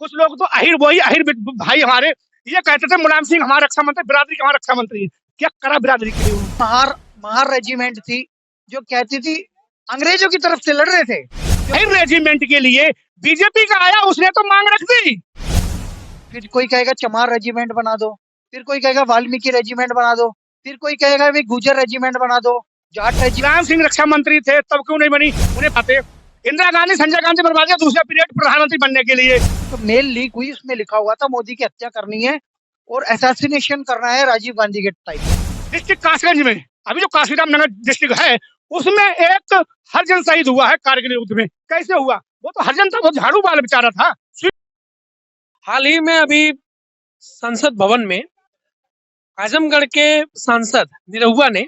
कुछ लोग तो अहिर वही अहिर भाई हमारे ये कहते थे मुलायम सिंह हमारा रक्षा मंत्री, बिरादरी का हमारा रक्षा मंत्री है। क्या करा बिरादरी के लिए? महार महार रेजिमेंट थी जो कहती थी अंग्रेजों की तरफ से लड़ रहे थे। अहिर रेजिमेंट के लिए बीजेपी का आया, उसने तो मांग रख दी। फिर कोई कहेगा चमार रेजिमेंट बना दो, फिर कोई कहेगा वाल्मीकि रेजिमेंट बना दो, फिर कोई कहेगा भी गुजर रेजिमेंट बना दो, जाट रेजिमेंट। मुलायम सिंह रक्षा मंत्री थे तब क्यों नहीं बनी? उन्हें पाते इंदिरा गांधी संजय गांधी बर्बाद किया दूसरे पीरियड प्रधानमंत्री बनने के लिए। तो मेल लीक हुई, उसमें लिखा हुआ था मोदी की हत्या करनी है और असैसिनेशन करना है राजीव गांधी के टाइप। डिस्ट्रिक्ट कासगंज में अभी जो काशीराम नगर डिस्ट्रिक्ट है उसमें एक हरिजन शहीद हुआ है कारगिल युद्ध में। कैसे हुआ? वो तो हरिजन था, वो झाड़ू वाला बेचारा था। हाल ही में अभी संसद भवन में आजमगढ़ के सांसद निरहुआ ने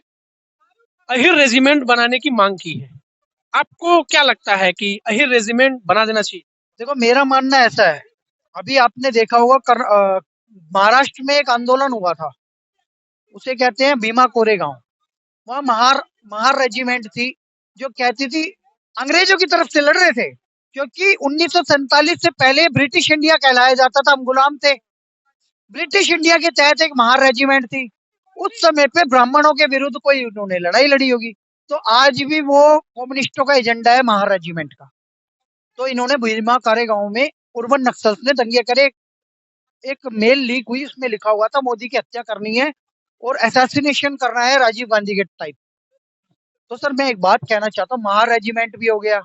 अहिर रेजिमेंट बनाने की मांग की है। आपको क्या लगता है कि अहिर रेजिमेंट बना देना चाहिए? देखो मेरा मानना ऐसा है, अभी आपने देखा होगा महाराष्ट्र में एक आंदोलन हुआ था, उसे कहते हैं भीमा कोरेगांव। वहाँ महार रेजिमेंट थी जो कहती थी अंग्रेजों की तरफ से लड़ रहे थे, क्योंकि 1947 से पहले ब्रिटिश इंडिया कहलाया जाता था, हम गुलाम थे। ब्रिटिश इंडिया के तहत एक महार रेजिमेंट थी। उस समय पे ब्राह्मणों के विरुद्ध कोई उन्होंने लड़ाई लड़ी होगी, तो आज भी वो कम्युनिस्टों का एजेंडा है महार रेजिमेंट का। तो इन्होंने भीमा कोरेगांव में उर्बन नक्सल्स ने दंगे करे। एक मेल लीक हुई, उसमें लिखा हुआ था मोदी की हत्या करनी है और असैसिनेशन करना है राजीव गांधी के टाइप। तो सर मैं एक बात कहना चाहता हूँ, महार रेजिमेंट भी हो गया,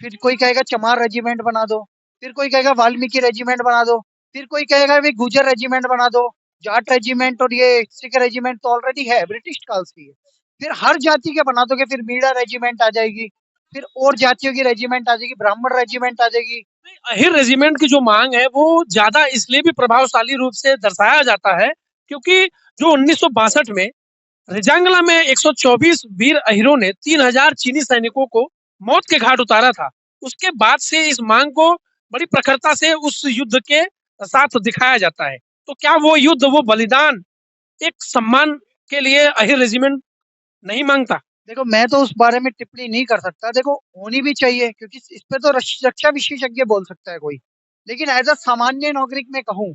फिर कोई कहेगा चमार रेजिमेंट बना दो, फिर कोई कहेगा वाल्मीकि रेजिमेंट बना दो, फिर कोई कहेगा भी गुजर रेजिमेंट बना दो, जाट रेजिमेंट और ये सिख रेजिमेंट तो ऑलरेडी है, ब्रिटिश काल से है। फिर हर जाति के बना दोगे, फिर मीणा रेजिमेंट आ जाएगी, फिर और जातियों की रेजिमेंट आ जाएगी, ब्राह्मण रेजिमेंट आ जाएगी। अहिर रेजिमेंट की जो मांग है वो ज्यादा इसलिए भी प्रभावशाली रूप से दर्शाया जाता है क्योंकि जो 1962 में रिजांगला में 124 वीर अहिरों ने 3000 चीनी सैनिकों को मौत के घाट उतारा था। उसके बाद से इस मांग को बड़ी प्रखरता से उस युद्ध के साथ दिखाया जाता है। तो क्या वो युद्ध, वो बलिदान एक सम्मान के लिए अहिर रेजिमेंट नहीं मांगता? देखो मैं तो उस बारे में टिप्पणी नहीं कर सकता, देखो होनी भी चाहिए क्योंकि इस पे तो रक्षा विशेषज्ञ बोल सकता है कोई, लेकिन एज अ सामान्य नागरिक में कहूँ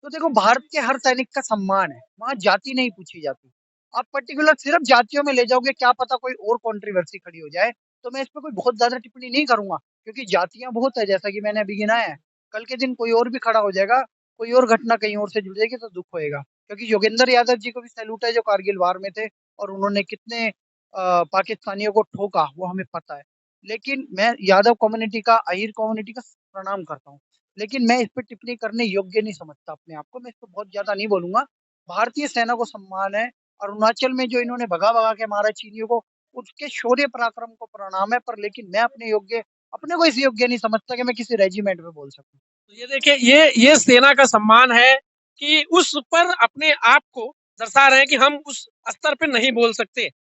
तो देखो भारत के हर सैनिक का सम्मान है, वहाँ जाति नहीं पूछी जाती। आप पर्टिकुलर सिर्फ जातियों में ले जाओगे, क्या पता कोई और कंट्रोवर्सी खड़ी हो जाए, तो मैं इस पे कोई बहुत ज्यादा टिप्पणी नहीं करूंगा क्योंकि जातियां बहुत है, जैसा कि मैंने अभी गिनाया है। कल के दिन कोई और भी खड़ा हो जाएगा, कोई और घटना कहीं और से जुड़ जाएगी तो दुख होएगा, क्योंकि योगेंद्र यादव जी को भी सैल्यूट है जो कारगिल वार में थे और उन्होंने कितने पाकिस्तानियों को ठोका वो हमें पता है। लेकिन मैं यादव कम्युनिटी का, अहिर कम्युनिटी का प्रणाम करता हूँ, लेकिन मैं इस पे टिप्पणी करने योग्य नहीं समझता अपने आप को। मैं इस पे बहुत ज्यादा नहीं बोलूंगा। भारतीय सेना को सम्मान है, अरुणाचल में जो इन्होंने भगा भगा के मारा चीनियों को, उसके शौर्य पराक्रम को प्रणाम है, पर लेकिन मैं अपने को इस योग्य नहीं समझता कि मैं किसी रेजिमेंट में बोल सकूं। तो ये देखिए, ये सेना का सम्मान है कि उस पर अपने आप को दर्शा रहे हैं कि हम उस स्तर पे नहीं बोल सकते।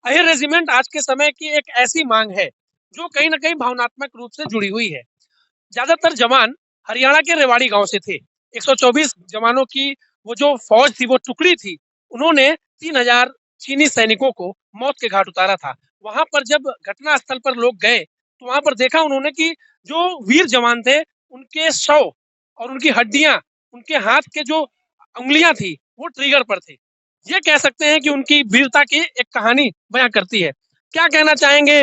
अहिर रेजिमेंट आज के समय की एक ऐसी मांग है जो कहीं ना कहीं भावनात्मक रूप से जुड़ी हुई है। ज्यादातर जवान हरियाणा के रेवाड़ी गांव से थे। 124 जवानों की वो जो फौज थी, वो टुकड़ी थी, उन्होंने 3000 चीनी सैनिकों को मौत के घाट उतारा था। वहां पर जब घटना स्थल पर लोग गए तो वहां पर देखा उन्होंने कि जो वीर जवान थे उनके शव और उनकी हड्डियां, उनके हाथ के जो उंगलियां थी वो ट्रिगर पर थे। ये कह सकते हैं कि उनकी वीरता की एक कहानी बयां करती है। क्या कहना चाहेंगे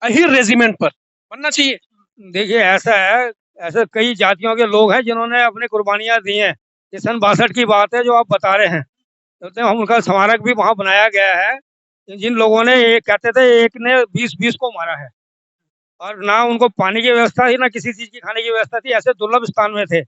अहिर रेजिमेंट पर, बनना चाहिए? देखिए ऐसा है, ऐसे कई जातियों के लोग हैं जिन्होंने अपनी कुर्बानियां दी हैं। ये सन 62 की बात है जो आप बता रहे हैं, तो हम उनका स्मारक भी वहाँ बनाया गया है। जिन लोगों ने, ये कहते थे एक ने 20-20 को मारा है और ना उनको पानी की व्यवस्था थी, ना किसी चीज की खाने की व्यवस्था थी, ऐसे दुर्लभ स्थान में थे।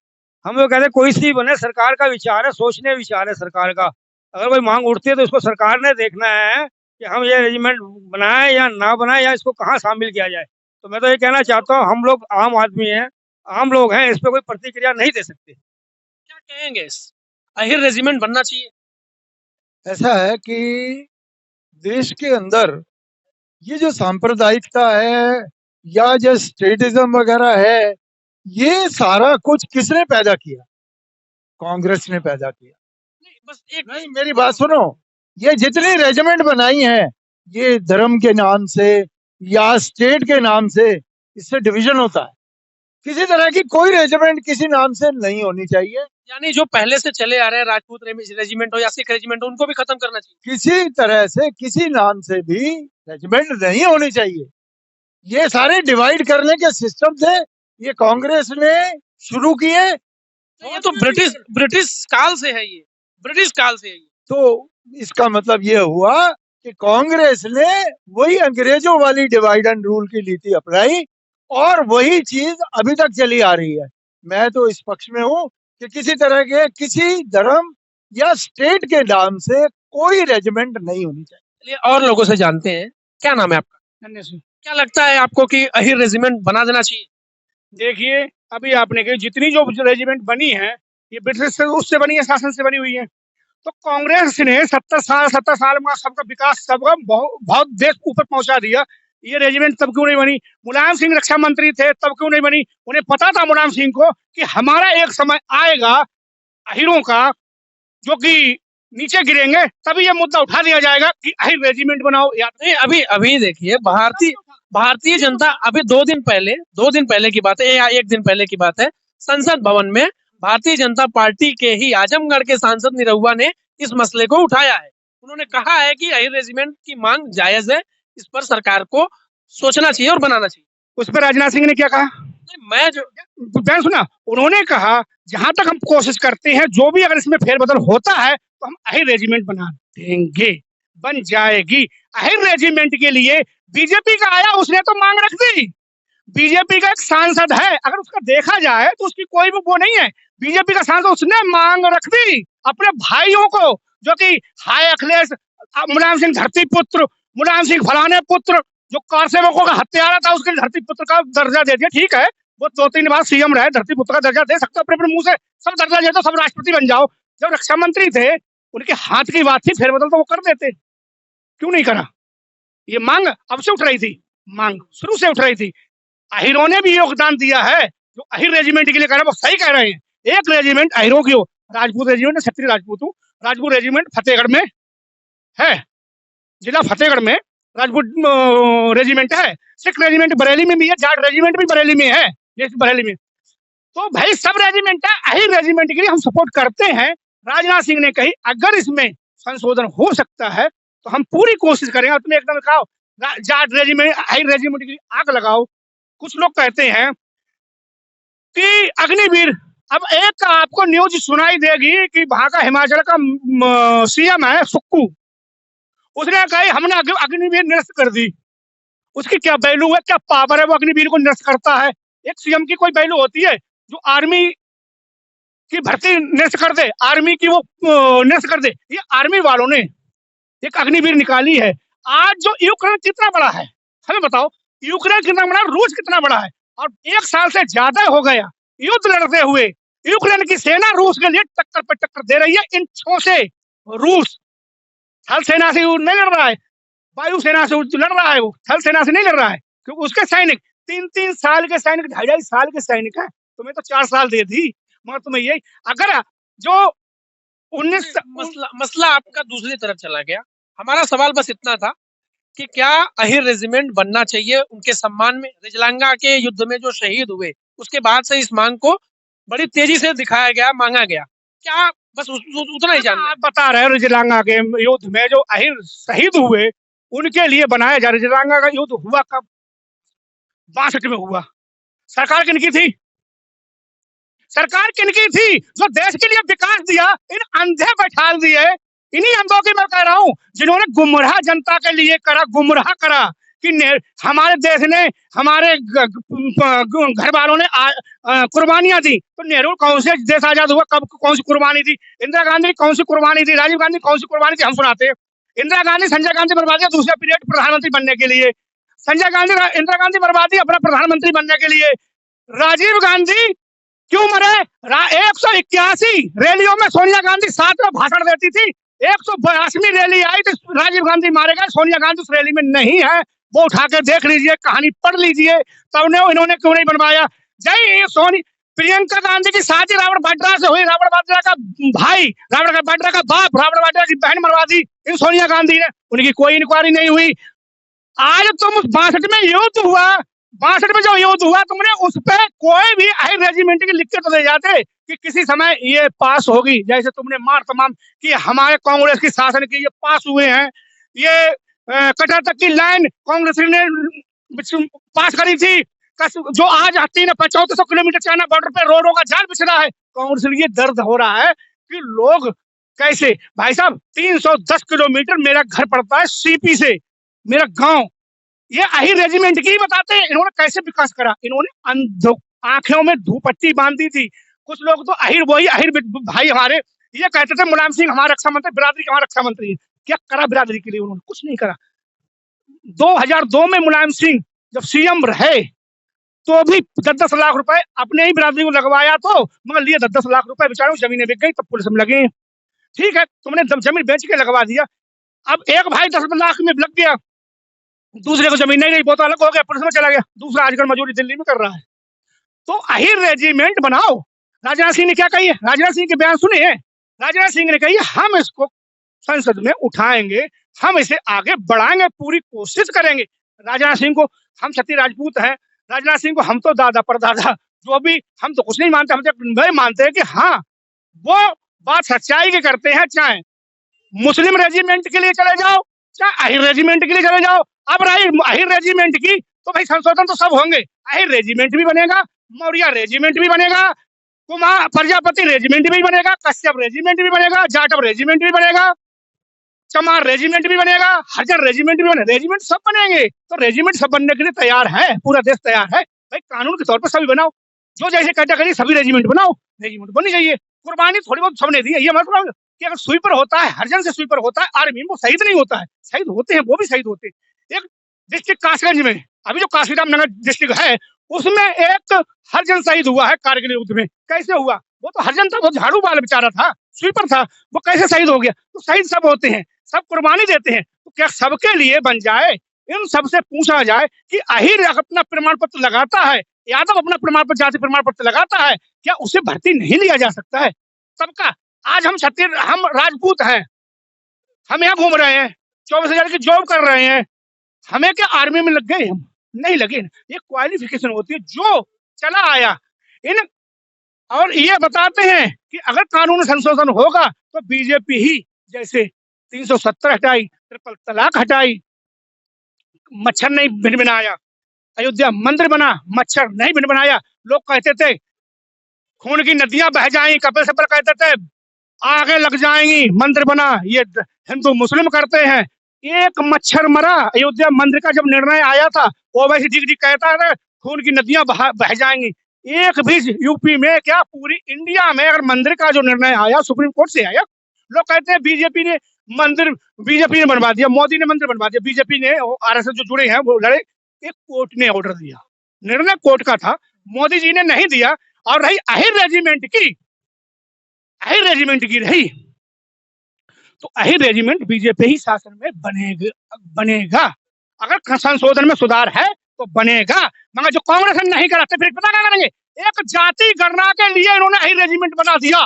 हम लोग कहते कोई सी बने, सरकार का विचार है, सोचने विचार है सरकार का। अगर कोई मांग उठती है तो उसको सरकार ने देखना है कि हम ये रेजिमेंट बनाए या ना बनाए, या इसको कहाँ शामिल किया जाए। तो मैं तो ये कहना चाहता हूँ, हम लोग आम आदमी हैं, आम लोग हैं, इस पे कोई प्रतिक्रिया नहीं दे सकते। क्या कहेंगे, अहिर रेजिमेंट बनना चाहिए? ऐसा है कि देश के अंदर ये जो सांप्रदायिकता है या जो स्टेटिज्म वगैरह है, ये सारा कुछ किसने पैदा किया? कांग्रेस ने पैदा किया। बस एक नहीं, मेरी बात सुनो, ये जितनी रेजिमेंट बनाई है ये धर्म के नाम से या स्टेट के नाम से, इससे डिवीजन होता है। किसी तरह की कोई रेजिमेंट किसी नाम से नहीं होनी चाहिए। यानी जो पहले से चले आ रहे हैं राजपूत रेजिमेंट हो या सिख रेजिमेंट हो, उनको भी खत्म करना चाहिए। किसी तरह से किसी नाम से भी रेजिमेंट नहीं होनी चाहिए। ये सारे डिवाइड करने के सिस्टम थे, ये कांग्रेस ने शुरू किए। ये तो ब्रिटिश काल से है, ये ब्रिटिश काल से है ये। तो इसका मतलब ये हुआ कि कांग्रेस ने वही अंग्रेजों वाली डिवाइड एंड रूल की नीति अपनाई और वही चीज अभी तक चली आ रही है। मैं तो इस पक्ष में हूँ कि किसी तरह के किसी धर्म या स्टेट के नाम से कोई रेजिमेंट नहीं होनी चाहिए। चलिए और लोगों से जानते हैं, क्या नाम है आपका? धन्य सिंह। क्या लगता है आपको कि अहिर रेजिमेंट बना देना चाहिए? देखिए, अभी आपने कही जितनी जो रेजिमेंट बनी है, ये ब्रिटिश से उससे बनी है, शासन से बनी हुई है। तो कांग्रेस ने 70 साल में सबका विकास सबका बहुत देश ऊपर पहुंचा दिया। ये रेजिमेंट तब क्यों नहीं बनी? मुलायम सिंह रक्षा मंत्री थे तब क्यों नहीं बनी? उन्हें पता था मुलायम सिंह को कि हमारा एक समय आएगा अहिरों का जो कि नीचे गिरेंगे, तभी ये मुद्दा उठा दिया जाएगा कि अहिर रेजिमेंट बनाओ। या नहीं, अभी देखिए, भारतीय जनता अभी 2 दिन पहले की बात है या 1 दिन पहले की बात है, संसद भवन में भारतीय जनता पार्टी के ही आजमगढ़ के सांसद निरहुआ ने इस मसले को उठाया है। उन्होंने कहा है कि अहिर रेजिमेंट की मांग जायज है, इस पर सरकार को सोचना चाहिए और बनाना चाहिए। उस पर राजनाथ सिंह ने क्या कहा? मैं सुना, उन्होंने कहा जहां तक हम कोशिश करते हैं, जो भी अगर इसमें फेरबदल होता है तो हम अहिर रेजिमेंट बना देंगे, बन जाएगी। अहिर रेजिमेंट के लिए बीजेपी का आया, उसने तो मांग रख दी। बीजेपी का एक सांसद है, अगर उसका देखा जाए तो उसकी कोई भी वो नहीं है। बीजेपी का सांसद, उसने मांग रख दी अपने भाइयों को, जो कि हाय अखिलेश, मुलायम सिंह धरती पुत्र, मुलायम सिंह फलाने पुत्र, जो कार सेवकों का हत्यारा था, उसके धरती पुत्र का दर्जा दे दिया। ठीक है, वो 2-3 बार सीएम रहे, धरती पुत्र का दर्जा दे सकते, अपने मुंह से सब दर्जा दे दो, सब राष्ट्रपति बन जाओ। जब रक्षा मंत्री थे, उनके हाथ की बात थी, फेरबदल तो वो कर देते, क्यों नहीं करा? ये मांग अब से उठ रही थी, मांग शुरू से उठ रही थी। अहिरों ने भी योगदान दिया है, जो अहिर रेजिमेंट के लिए कह रहे हैं वो सही कह रहे हैं। एक रेजिमेंट अहिरों की हो, राजपूत रेजिमेंट, क्षत्रिय राजपूत हूँ, राजपूत रेजिमेंट फतेहगढ़ में है, जिला फतेहगढ़ में राजपूत रेजिमेंट है। सिख रेजिमेंट बरेली में भी है, जाट रेजिमेंट भी बरेली में है, ये बरेली में। तो भाई सब रेजिमेंट है, अहिर रेजिमेंट के लिए हम सपोर्ट करते हैं। राजनाथ सिंह ने कही अगर इसमें संशोधन हो सकता है तो हम पूरी कोशिश करेंगे। और तुम्हें एकदम कहो जाट रेजिमेंट, अहिर रेजिमेंट के लिए आग लगाओ। कुछ लोग कहते हैं कि अग्निवीर, अब एक आपको न्यूज सुनाई देगी कि वहां का हिमाचल का सीएम है सुक्कू, उसने कहा हमने अग्निवीर निरस्त कर दी। उसकी क्या वैल्यू है, क्या पावर है, वो अग्निवीर को निरस्त करता है? एक सीएम की कोई वैल्यू होती है जो आर्मी की भर्ती निरस्त कर दे, आर्मी की वो निरस्त कर दे? ये आर्मी वालों ने एक अग्निवीर निकाली है। आज जो यूक्रेन कितना बड़ा है, हमें बताओ, यूक्रेन कितना बड़ा, रूस कितना बड़ा है, और 1 साल से ज्यादा हो गया युद्ध लड़ते हुए। यूक्रेन की सेना रूस के लिए टक्कर पे टक्कर दे रही है इंचों से। रूस थल सेना से नहीं लड़ रहा है, वायु सेना से लड़ रहा है, वो थल सेना से नहीं लड़ रहा है, क्योंकि उसके सैनिक 3-3 साल के सैनिक, 2.5 साल के सैनिक हैं। तुम्हें तो 4 साल दे दी, मगर तुम्हें यही अगर जो 19 मसला आपका दूसरी तरफ चला गया। हमारा सवाल बस इतना था कि क्या अहिर रेजिमेंट बनना चाहिए उनके सम्मान में? रिजलांगा के युद्ध में जो शहीद हुए, उसके बाद से इस मांग को बड़ी तेजी से दिखाया गया, मांगा गया। क्या बस उतना ही जानना? आप बता रहे हैं रिजलांगा के युद्ध में जो अहिर शहीद हुए उनके लिए बनाया जा। रिजलांगा का युद्ध हुआ कब? 62 में हुआ। सरकार किनकी थी? सरकार किनकी थी? जो देश के लिए विकास दिया, इन अंधे बैठा दिए, इन्हीं अंधों की मैं कह रहा हूँ, जिन्होंने गुमराह जनता के लिए करा, गुमराह करा कि हमारे देश ने, हमारे घर वालों ने कुर्बानियां दी। तो नेहरू कौन से देश आजाद हुआ, कब कौन सी कुर्बानी दी? इंदिरा गांधी कौन सी कुर्बानी दी? राजीव गांधी कौन सी कुर्बानी थी? हम सुनाते हैं। इंदिरा गांधी, संजय गांधी बर्बादी दूसरा पीरियड प्रधानमंत्री बनने के लिए, संजय गांधी, इंदिरा गांधी बर्बादी अपना प्रधानमंत्री बनने के लिए। राजीव गांधी क्यों मरे? 181 रैलियों में सोनिया गांधी साथ में भाषण देती थी, 182वीं रैली आई तो राजीव गांधी मारे गए, सोनिया गांधी उस रैली में नहीं है। वो उठा के देख लीजिए, कहानी पढ़ लीजिए, तब इन्होंने क्यों नहीं बनवाया? जय सोनी, प्रियंका गांधी की शादी रावण वाड्रा से हुई, रावण वाड्रा का भाई, रावण वाड्रा का बाप, रावण वाड्रा की बहन मरवा दी इन सोनिया गांधी ने, उनकी कोई इंक्वायरी नहीं हुई। आज तुम 62 में युद्ध हुआ, 62 में जो युद्ध हुआ तुमने उस पे कोई भी अहिर रेजिमेंट की लिख के तो दे जाते कि किसी समय ये पास होगी, जैसे तुमने मार तमाम कि हमारे कांग्रेस की शासन के ये पास हुए हैं, ये कटरा तक की लाइन कांग्रेस ने पास करी थी, जो आज 300-400 किलोमीटर चाइना बॉर्डर पे रोडों का जाल बिछ रहा है। कांग्रेस के लिए दर्द हो रहा है कि लोग कैसे, भाई साहब 310 किलोमीटर मेरा घर पड़ता है सीपी से, मेरा गांव, ये अहिर रेजिमेंट की बताते हैं इन्होंने कैसे विकास करा। इन्होंने आंखों में धूपट्टी बांधी थी। कुछ लोग तो अहिर वही अहिर भाई हमारे ये कहते थे मुलायम सिंह हमारा रक्षा मंत्री, बिरादरी का हमारा रक्षा मंत्री है। क्या करा बिरादरी के लिए? उन्होंने कुछ नहीं करा। 2002 में मुलायम सिंह जब सीएम रहे तो भी 10-10 लाख रुपए अपने ही बिरादरी को लगवाया, तो मगर लिए 10-10 लाख रुपए, बेचारों जमीनें बिक गई, तब पुलिस में लगे। ठीक है, तुमने जमीन बेच के लगवा दिया, अब एक भाई 10 लाख में लग गया, दूसरे को जमीन नहीं रही, वो तो अलग हो गया, पुलिस में चला गया, दूसरा आजकल मजदूरी दिल्ली में कर रहा है। तो अहिर रेजिमेंट बनाओ। राजनाथ सिंह ने क्या कही है? राजनाथ सिंह के बयान सुने हैं? राजनाथ सिंह ने कही हम इसको संसद में उठाएंगे, हम इसे आगे बढ़ाएंगे, पूरी कोशिश करेंगे। राजनाथ सिंह को हम क्षत्रिय राजपूत हैं, राजनाथ सिंह को हम तो दादा परदादा जो भी, हम तो कुछ नहीं मानते, हम तो मानते हैं कि हाँ वो बात सच्चाई की करते हैं। चाहे मुस्लिम रेजिमेंट के लिए चले जाओ, चाहे अहिर रेजिमेंट के लिए चले जाओ। अब रही अहिर रेजिमेंट की तो भाई संशोधन तो सब होंगे, अहिर रेजिमेंट भी बनेगा, मौर्य रेजिमेंट भी बनेगा, कुमार प्रजापति रेजिमेंट भी बनेगा, कश्यप रेजिमेंट भी बनेगा, जाटव रेजिमेंट भी बनेगा, चमार रेजिमेंट भी बनेगा, हरिजन रेजिमेंट भी बनेगा, रेजिमेंट सब बनेंगे। तो रेजिमेंट सब बनने के लिए तैयार है, पूरा देश तैयार है। भाई कानून के तौर पर सभी बनाओ, जो जैसे कैटेगरी सभी रेजिमेंट बनाओ, रेजिमेंट बनी चाहिए। कुर्बानी थोड़ी बहुत सबने दी है, ये मतलब कि अगर स्वीपर होता है, हरिजन से स्वीपर होता है आर्मी में, वो शहीद नहीं होता है, शहीद होते हैं, वो भी शहीद होते हैं। एक डिस्ट्रिक्ट कासगंज में अभी जो काशीराम नगर डिस्ट्रिक्ट है उसमें एक हरिजन शहीद हुआ है कारगिल युद्ध में। कैसे हुआ? वो तो हरिजन था, वो झाड़ू वाला बेचारा था, स्वीपर था, वो कैसे शहीद हो गया? तो शहीद सब होते हैं, सब कुर्बानी देते हैं। तो क्या सबके लिए बन जाए? इन सबसे पूछा जाए कि अहिर अपना प्रमाण पत्र लगाता है, यादव अपना प्रमाण पत्र, जाति प्रमाण पत्र लगाता है, क्या उसे भर्ती नहीं लिया जा सकता है? सबका आज हम छत्तीसगढ़, हम राजपूत हैं, हम यहाँ घूम रहे हैं, 24,000 की जॉब कर रहे हैं, हमें क्या आर्मी में लग गए? हम नहीं लगे। ये क्वालिफिकेशन होती है, जो चला आया इन। और ये बताते हैं कि अगर कानून संशोधन होगा तो बीजेपी ही जैसे 370 हटाई, ट्रिपल तलाक हटाई, मच्छर नहीं भिनभिनाया, अयोध्या मंदिर बना, मच्छर नहीं भिनभिनाया। लोग कहते थे खून की नदियां बह जाएंगी, कपिल सिब्बल कहते थे आगे लग जाएंगी, मंदिर बना। ये हिंदू मुस्लिम करते हैं। एक मच्छर मरा, अयोध्या मंदिर का जब निर्णय आया था वो वैसे डिग कहता है खून की नदियां बह जाएंगी। एक भी यूपी में क्या पूरी इंडिया में अगर मंदिर का जो निर्णय आया सुप्रीम कोर्ट से आया, लोग कहते हैं बीजेपी ने मंदिर, बीजेपी ने बनवा दिया, मोदी ने मंदिर बनवा दिया, बीजेपी ने, आरएसएस जो जुड़े हैं वो लड़े। एक कोर्ट ने ऑर्डर दिया, निर्णय कोर्ट का था, मोदी जी ने नहीं दिया। और रही अहिर रेजिमेंट की, अहिर रेजिमेंट की रही तो अहिर रेजिमेंट बीजेपी ही शासन में बनेगा। अगर संशोधन में सुधार है तो बनेगा, मगर जो कांग्रेस नहीं कराते फिर पता क्या करेंगे? एक जाति गणना के लिए इन्होंने अहिर रेजिमेंट बना दिया।